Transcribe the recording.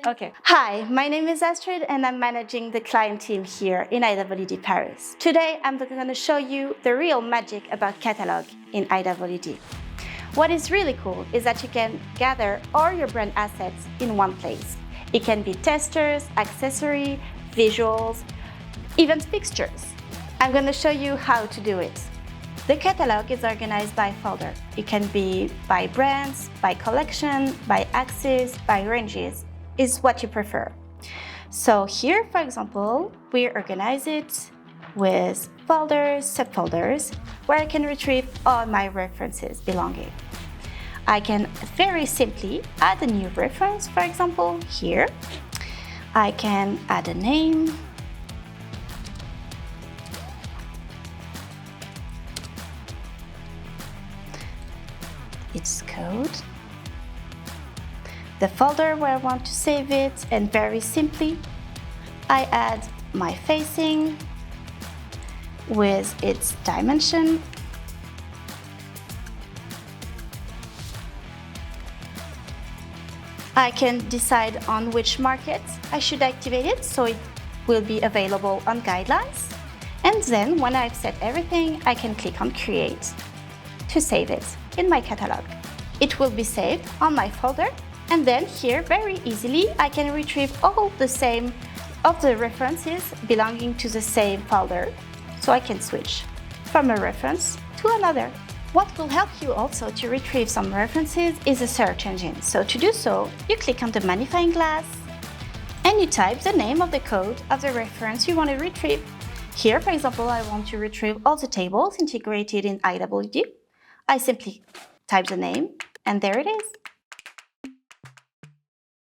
Okay. Hi, my name is Astrid and I'm managing the client team here in IWD Paris. Today I'm going to show you the real magic about catalog in IWD. What is really cool is that you can gather all your brand assets in one place. It can be testers, accessories, visuals, even fixtures. I'm going to show you how to do it. The catalog is organized by folder. It can be by brands, by collection, by axes, by ranges. Is what you prefer. So here, for example, we organize it with folders, subfolders, where I can retrieve all my references belonging. I can very simply add a new reference, for example, here. I can add a name, its code, the folder where I want to save it, and very simply, I add my facing with its dimension. I can decide on which market I should activate it, so it will be available on guidelines. And then when I've set everything, I can click on Create to save it in my catalog. It will be saved on my folder. And then here, very easily, I can retrieve all the same of the references belonging to the same folder. So I can switch from a reference to another. What will help you also to retrieve some references is a search engine. So to do so, you click on the magnifying glass and you type the name of the code of the reference you want to retrieve. Here, for example, I want to retrieve all the tables integrated in IWD. I simply type the name and there it is.